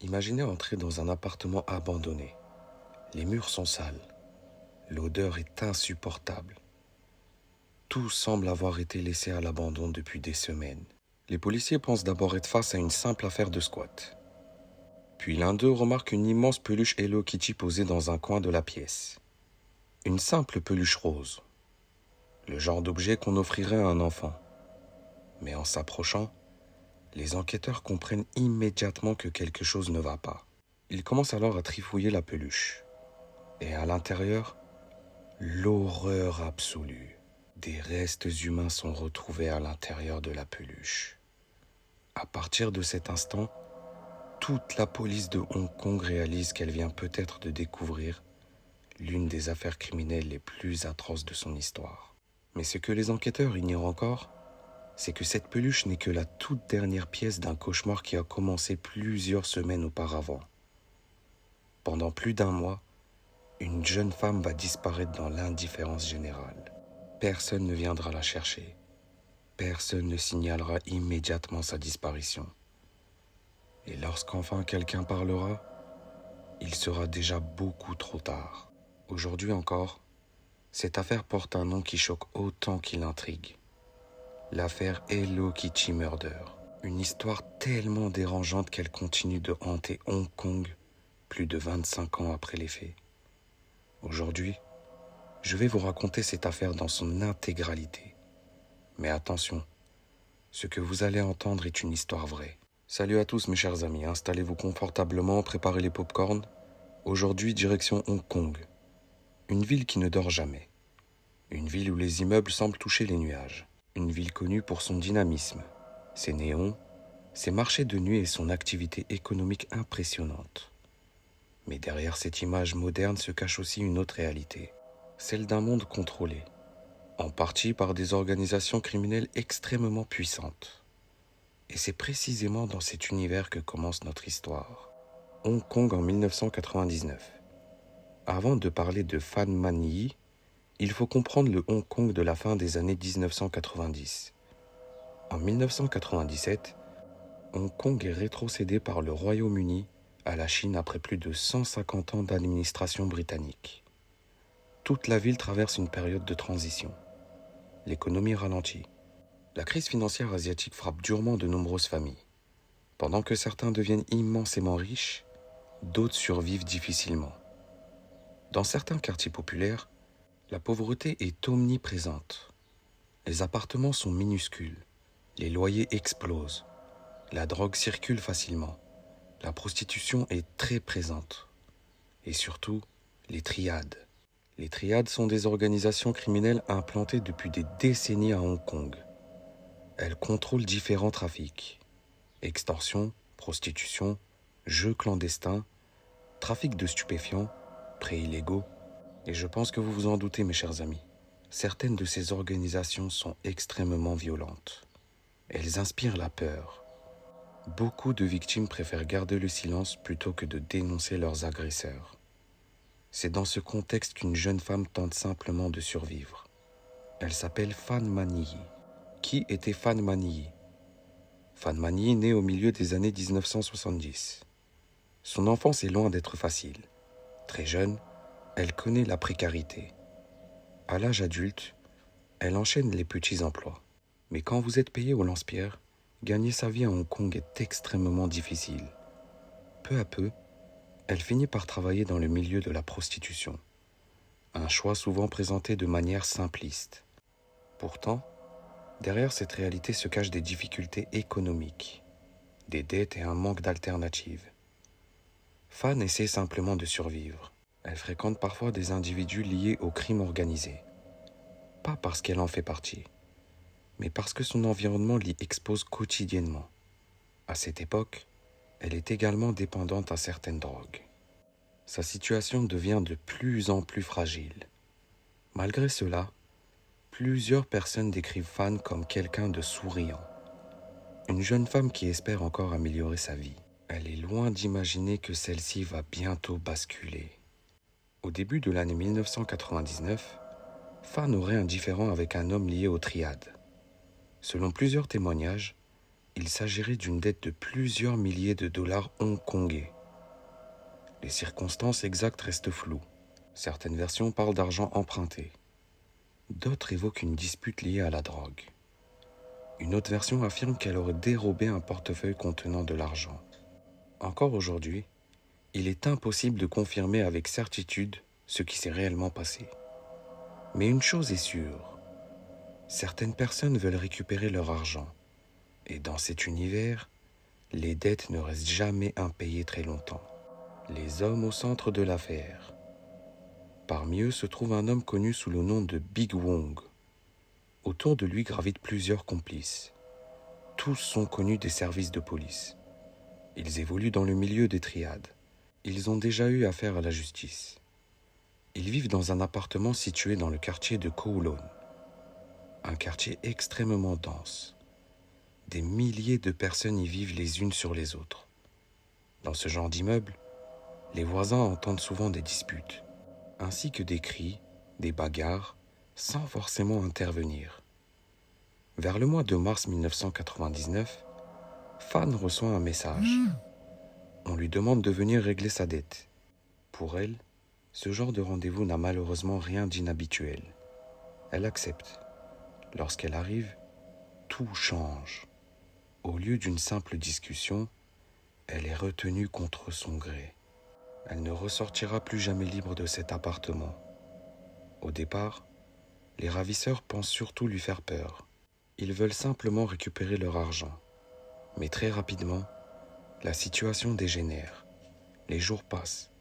Imaginez entrer dans un appartement abandonné. Les murs sont sales. L'odeur est insupportable. Tout semble avoir été laissé à l'abandon depuis des semaines. Les policiers pensent d'abord être face à une simple affaire de squat. Puis l'un d'eux remarque une immense peluche Hello Kitty posée dans un coin de la pièce. Une simple peluche rose. Le genre d'objet qu'on offrirait à un enfant. Mais en s'approchant, les enquêteurs comprennent immédiatement que quelque chose ne va pas. Ils commencent alors à trifouiller la peluche. Et à l'intérieur, l'horreur absolue. Des restes humains sont retrouvés à l'intérieur de la peluche. À partir de cet instant, toute la police de Hong Kong réalise qu'elle vient peut-être de découvrir l'une des affaires criminelles les plus atroces de son histoire. Mais ce que les enquêteurs ignorent encore, c'est que cette peluche n'est que la toute dernière pièce d'un cauchemar qui a commencé plusieurs semaines auparavant. Pendant plus d'un mois, une jeune femme va disparaître dans l'indifférence générale. Personne ne viendra la chercher. Personne ne signalera immédiatement sa disparition. Et lorsqu'enfin quelqu'un parlera, il sera déjà beaucoup trop tard. Aujourd'hui encore, cette affaire porte un nom qui choque autant qu'il intrigue. L'affaire Hello Kitty Murder. Une histoire tellement dérangeante qu'elle continue de hanter Hong Kong plus de 25 ans après les faits. Aujourd'hui, je vais vous raconter cette affaire dans son intégralité. Mais attention, ce que vous allez entendre est une histoire vraie. Salut à tous mes chers amis, installez-vous confortablement, préparez les pop-corns. Aujourd'hui, direction Hong Kong. Une ville qui ne dort jamais. Une ville où les immeubles semblent toucher les nuages. Une ville connue pour son dynamisme, ses néons, ses marchés de nuit et son activité économique impressionnante. Mais derrière cette image moderne se cache aussi une autre réalité, celle d'un monde contrôlé, en partie par des organisations criminelles extrêmement puissantes. Et c'est précisément dans cet univers que commence notre histoire. Hong Kong en 1999. Avant de parler de Phan Man Yi, il faut comprendre le Hong Kong de la fin des années 1990. En 1997, Hong Kong est rétrocédé par le Royaume-Uni à la Chine après plus de 150 ans d'administration britannique. Toute la ville traverse une période de transition. L'économie ralentit. La crise financière asiatique frappe durement de nombreuses familles. Pendant que certains deviennent immensément riches, d'autres survivent difficilement. Dans certains quartiers populaires, la pauvreté est omniprésente. Les appartements sont minuscules, les loyers explosent, la drogue circule facilement, la prostitution est très présente. Et surtout, les triades. Les triades sont des organisations criminelles implantées depuis des décennies à Hong Kong. Elles contrôlent différents trafics. Extorsion, prostitution, jeux clandestins, trafic de stupéfiants, prêts illégaux. Et je pense que vous vous en doutez, mes chers amis. Certaines de ces organisations sont extrêmement violentes. Elles inspirent la peur. Beaucoup de victimes préfèrent garder le silence plutôt que de dénoncer leurs agresseurs. C'est dans ce contexte qu'une jeune femme tente simplement de survivre. Elle s'appelle Phan Man Yi. Qui était Phan Man Yi? Phan Man Yi naît au milieu des années 1970. Son enfance est loin d'être facile. Très jeune, elle connaît la précarité. À l'âge adulte, elle enchaîne les petits emplois. Mais quand vous êtes payé au lance-pierre, gagner sa vie à Hong Kong est extrêmement difficile. Peu à peu, elle finit par travailler dans le milieu de la prostitution. Un choix souvent présenté de manière simpliste. Pourtant, derrière cette réalité se cachent des difficultés économiques, des dettes et un manque d'alternatives. Fan essaie simplement de survivre. Elle fréquente parfois des individus liés au crime organisé. Pas parce qu'elle en fait partie, mais parce que son environnement l'y expose quotidiennement. À cette époque, elle est également dépendante à certaines drogues. Sa situation devient de plus en plus fragile. Malgré cela, plusieurs personnes décrivent Fan comme quelqu'un de souriant. Une jeune femme qui espère encore améliorer sa vie. Elle est loin d'imaginer que celle-ci va bientôt basculer. Au début de l'année 1999, Fan aurait un différend avec un homme lié aux triades. Selon plusieurs témoignages, Il s'agirait d'une dette de plusieurs milliers de dollars hongkongais. Les circonstances exactes restent floues. Certaines versions parlent d'argent emprunté. D'autres évoquent une dispute liée à la drogue. Une autre version affirme qu'elle aurait dérobé un portefeuille contenant de l'argent. Encore aujourd'hui, il est impossible de confirmer avec certitude ce qui s'est réellement passé. Mais une chose est sûre, certaines personnes veulent récupérer leur argent. Et dans cet univers, les dettes ne restent jamais impayées très longtemps. Les hommes au centre de l'affaire. Parmi eux se trouve un homme connu sous le nom de Big Wong. Autour de lui gravitent plusieurs complices. Tous sont connus des services de police. Ils évoluent dans le milieu des triades. Ils ont déjà eu affaire à la justice. Ils vivent dans un appartement situé dans le quartier de Kowloon, un quartier extrêmement dense. Des milliers de personnes y vivent les unes sur les autres. Dans ce genre d'immeuble, les voisins entendent souvent des disputes, ainsi que des cris, des bagarres, sans forcément intervenir. Vers le mois de mars 1999, Fan reçoit un message. On lui demande de venir régler sa dette. Pour elle, ce genre de rendez-vous n'a malheureusement rien d'inhabituel. Elle accepte. Lorsqu'elle arrive, tout change. Au lieu d'une simple discussion, elle est retenue contre son gré. Elle ne ressortira plus jamais libre de cet appartement. Au départ, les ravisseurs pensent surtout lui faire peur. Ils veulent simplement récupérer leur argent. Mais très rapidement, la situation dégénère. Les jours passent.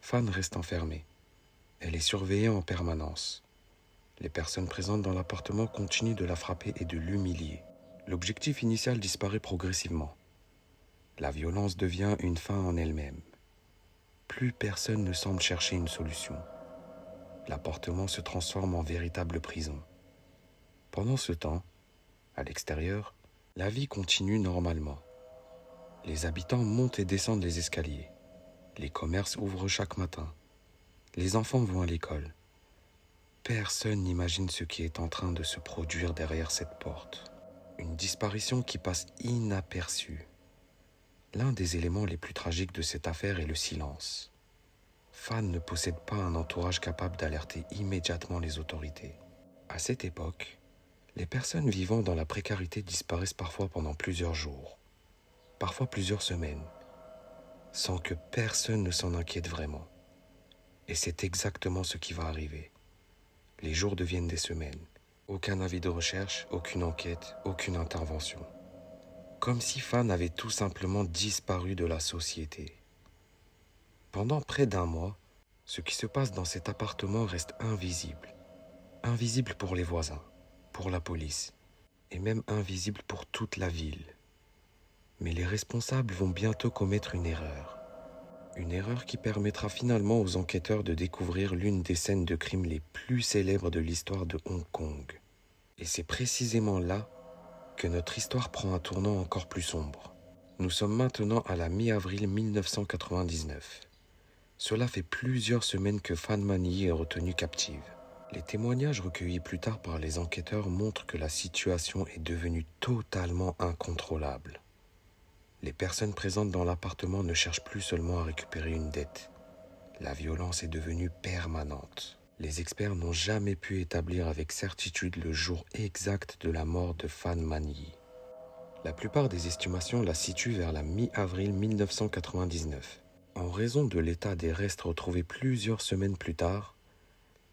Fan reste enfermée. Elle est surveillée en permanence. Les personnes présentes dans l'appartement continuent de la frapper et de l'humilier. L'objectif initial disparaît progressivement. La violence devient une fin en elle-même. Plus personne ne semble chercher une solution. L'appartement se transforme en véritable prison. Pendant ce temps, à l'extérieur, la vie continue normalement. Les habitants montent et descendent les escaliers. Les commerces ouvrent chaque matin. Les enfants vont à l'école. Personne n'imagine ce qui est en train de se produire derrière cette porte. Une disparition qui passe inaperçue. L'un des éléments les plus tragiques de cette affaire est le silence. Fan ne possède pas un entourage capable d'alerter immédiatement les autorités. À cette époque, les personnes vivant dans la précarité disparaissent parfois pendant plusieurs jours, parfois plusieurs semaines, sans que personne ne s'en inquiète vraiment. Et c'est exactement ce qui va arriver. Les jours deviennent des semaines. Aucun avis de recherche, aucune enquête, aucune intervention. Comme si Fan avait tout simplement disparu de la société. Pendant près d'un mois, ce qui se passe dans cet appartement reste invisible. Invisible pour les voisins, pour la police, et même invisible pour toute la ville. Mais les responsables vont bientôt commettre une erreur. Une erreur qui permettra finalement aux enquêteurs de découvrir l'une des scènes de crime les plus célèbres de l'histoire de Hong Kong. Et c'est précisément là que notre histoire prend un tournant encore plus sombre. Nous sommes maintenant à la mi-avril 1999. Cela fait plusieurs semaines que Fan Mani est retenue captive. Les témoignages recueillis plus tard par les enquêteurs montrent que la situation est devenue totalement incontrôlable. Les personnes présentes dans l'appartement ne cherchent plus seulement à récupérer une dette. La violence est devenue permanente. Les experts n'ont jamais pu établir avec certitude le jour exact de la mort de Fan Mani. La plupart des estimations la situent vers la mi-avril 1999. En raison de l'état des restes retrouvés plusieurs semaines plus tard,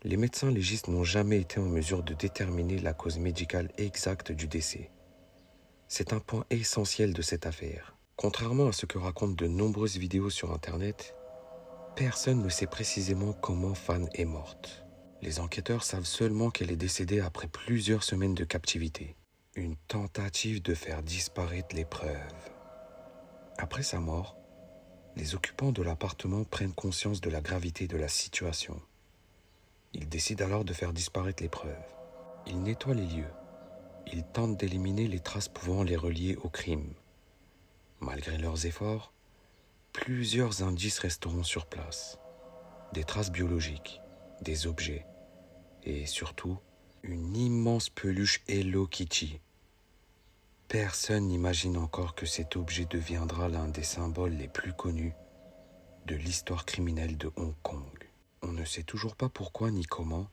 les médecins légistes n'ont jamais été en mesure de déterminer la cause médicale exacte du décès. C'est un point essentiel de cette affaire. Contrairement à ce que racontent de nombreuses vidéos sur Internet, personne ne sait précisément comment Fan est morte. Les enquêteurs savent seulement qu'elle est décédée après plusieurs semaines de captivité. Une tentative de faire disparaître les preuves. Après sa mort, les occupants de l'appartement prennent conscience de la gravité de la situation. Ils décident alors de faire disparaître les preuves. Ils nettoient les lieux. Ils tentent d'éliminer les traces pouvant les relier au crime. Malgré leurs efforts, plusieurs indices resteront sur place. Des traces biologiques, des objets et surtout une immense peluche Hello Kitty. personne n'imagine encore que cet objet deviendra l'un des symboles les plus connus de l'histoire criminelle de Hong Kong. On ne sait toujours pas pourquoi ni comment,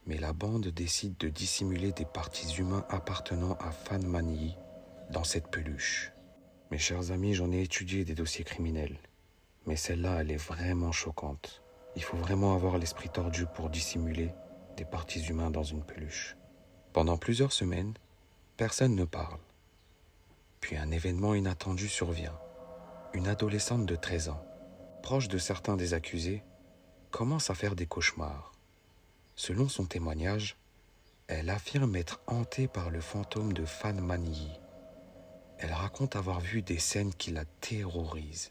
mais la bande décide de dissimuler des parties humaines appartenant à Phan Man Yi dans cette peluche. Mes chers amis, j'en ai étudié des dossiers criminels, mais celle-là, elle est vraiment choquante. Il faut vraiment avoir l'esprit tordu pour dissimuler des parties humaines dans une peluche. Pendant plusieurs semaines, personne ne parle. Puis un événement inattendu survient. Une adolescente de 13 ans, proche de certains des accusés, commence à faire des cauchemars. Selon son témoignage, elle affirme être hantée par le fantôme de Phan Man Yi. Elle raconte avoir vu des scènes qui la terrorisent.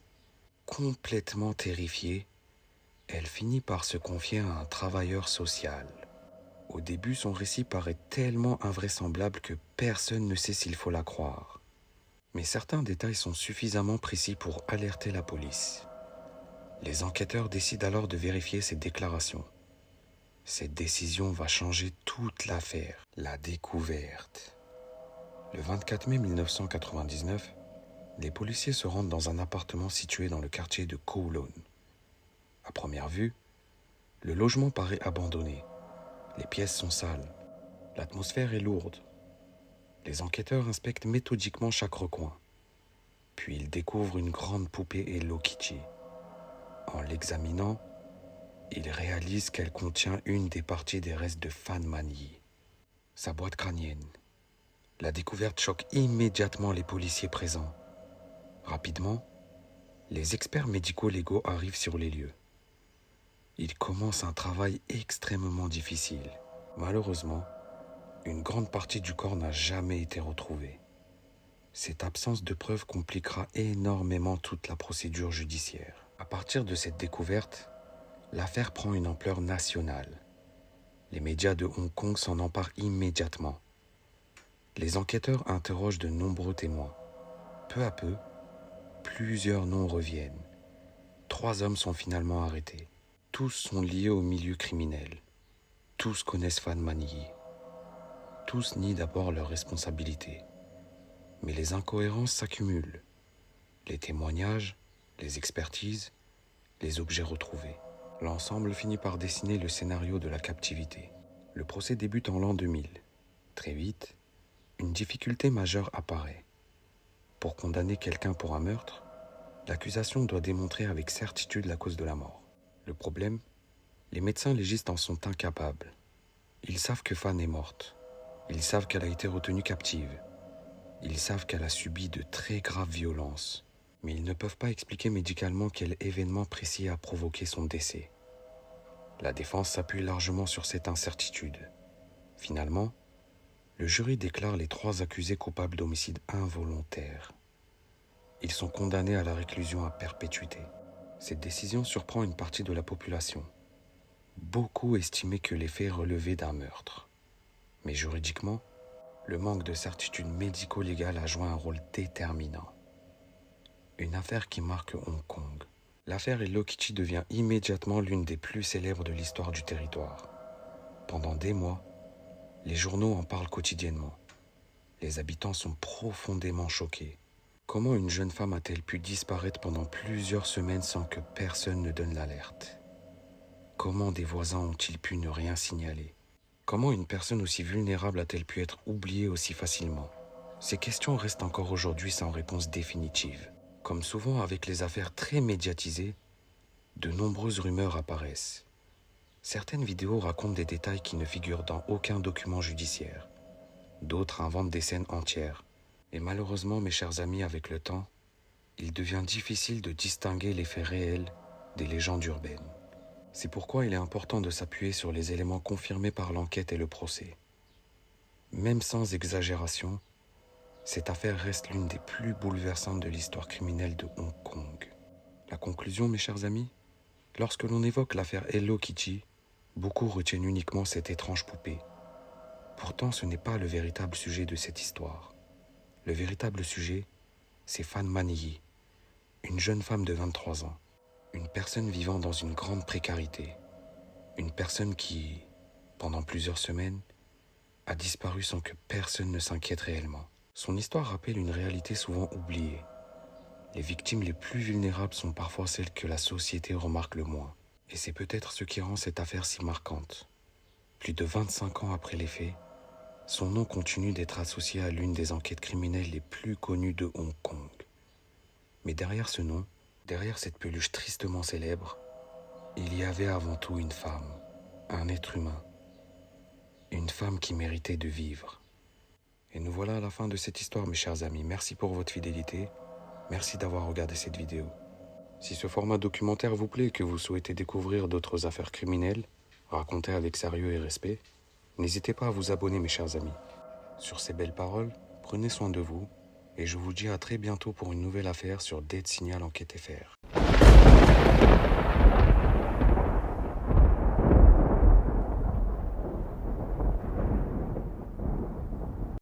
Complètement terrifiée, elle finit par se confier à un travailleur social. Au début, son récit paraît tellement invraisemblable que personne ne sait s'il faut la croire. Mais certains détails sont suffisamment précis pour alerter la police. Les enquêteurs décident alors de vérifier ces déclarations. Cette décision va changer toute l'affaire. La découverte. Le 24 mai 1999, les policiers se rendent dans un appartement situé dans le quartier de Kowloon. À première vue, le logement paraît abandonné. Les pièces sont sales. L'atmosphère est lourde. Les enquêteurs inspectent méthodiquement chaque recoin. Puis ils découvrent une grande poupée Hello Kitty. En l'examinant, ils réalisent qu'elle contient une des parties des restes de Phan Man Yi. Sa boîte crânienne. La découverte choque immédiatement les policiers présents. Rapidement, les experts médico-légaux arrivent sur les lieux. Ils commencent un travail extrêmement difficile. Malheureusement, une grande partie du corps n'a jamais été retrouvée. Cette absence de preuves compliquera énormément toute la procédure judiciaire. À partir de cette découverte, l'affaire prend une ampleur nationale. Les médias de Hong Kong s'en emparent immédiatement. Les enquêteurs interrogent de nombreux témoins. Peu à peu, plusieurs noms reviennent. 3 hommes sont finalement arrêtés. Tous sont liés au milieu criminel. Tous connaissent Phan Man Yi. Tous nient d'abord leur responsabilité. Mais les incohérences s'accumulent. Les témoignages, les expertises, les objets retrouvés. L'ensemble finit par dessiner le scénario de la captivité. Le procès débute en l'an 2000. Très vite, une difficulté majeure apparaît. Pour condamner quelqu'un pour un meurtre, l'accusation doit démontrer avec certitude la cause de la mort. Le problème, les médecins légistes en sont incapables. Ils savent que Phan est morte. Ils savent qu'elle a été retenue captive. Ils savent qu'elle a subi de très graves violences. Mais ils ne peuvent pas expliquer médicalement quel événement précis a provoqué son décès. La défense s'appuie largement sur cette incertitude. Finalement, le jury déclare les 3 accusés coupables d'homicide involontaire. Ils sont condamnés à la réclusion à perpétuité. Cette décision surprend une partie de la population. Beaucoup estimaient que les faits relevaient d'un meurtre. Mais juridiquement, le manque de certitude médico-légale a joué un rôle déterminant. Une affaire qui marque Hong Kong. L'affaire Hello Kitty devient immédiatement l'une des plus célèbres de l'histoire du territoire. Pendant des mois, les journaux en parlent quotidiennement. Les habitants sont profondément choqués. Comment une jeune femme a-t-elle pu disparaître pendant plusieurs semaines sans que personne ne donne l'alerte? Comment des voisins ont-ils pu ne rien signaler? Comment une personne aussi vulnérable a-t-elle pu être oubliée aussi facilement? Ces questions restent encore aujourd'hui sans réponse définitive. Comme souvent avec les affaires très médiatisées, de nombreuses rumeurs apparaissent. Certaines vidéos racontent des détails qui ne figurent dans aucun document judiciaire. D'autres inventent des scènes entières. Et malheureusement, mes chers amis, avec le temps, il devient difficile de distinguer les faits réels des légendes urbaines. C'est pourquoi il est important de s'appuyer sur les éléments confirmés par l'enquête et le procès. Même sans exagération, cette affaire reste l'une des plus bouleversantes de l'histoire criminelle de Hong Kong. La conclusion, mes chers amis, lorsque l'on évoque l'affaire Hello Kitty, beaucoup retiennent uniquement cette étrange poupée. Pourtant, ce n'est pas le véritable sujet de cette histoire. Le véritable sujet, c'est Phan Man Yi, une jeune femme de 23 ans, une personne vivant dans une grande précarité, une personne qui, pendant plusieurs semaines, a disparu sans que personne ne s'inquiète réellement. Son histoire rappelle une réalité souvent oubliée. Les victimes les plus vulnérables sont parfois celles que la société remarque le moins. Et c'est peut-être ce qui rend cette affaire si marquante. Plus de 25 ans après les faits, son nom continue d'être associé à l'une des enquêtes criminelles les plus connues de Hong Kong. Mais derrière ce nom, derrière cette peluche tristement célèbre, il y avait avant tout une femme, un être humain, une femme qui méritait de vivre. Et nous voilà à la fin de cette histoire, mes chers amis. Merci pour votre fidélité. Merci d'avoir regardé cette vidéo. Si ce format documentaire vous plaît et que vous souhaitez découvrir d'autres affaires criminelles, racontées avec sérieux et respect, n'hésitez pas à vous abonner, mes chers amis. Sur ces belles paroles, prenez soin de vous et je vous dis à très bientôt pour une nouvelle affaire sur Dead Signal Enquête FR.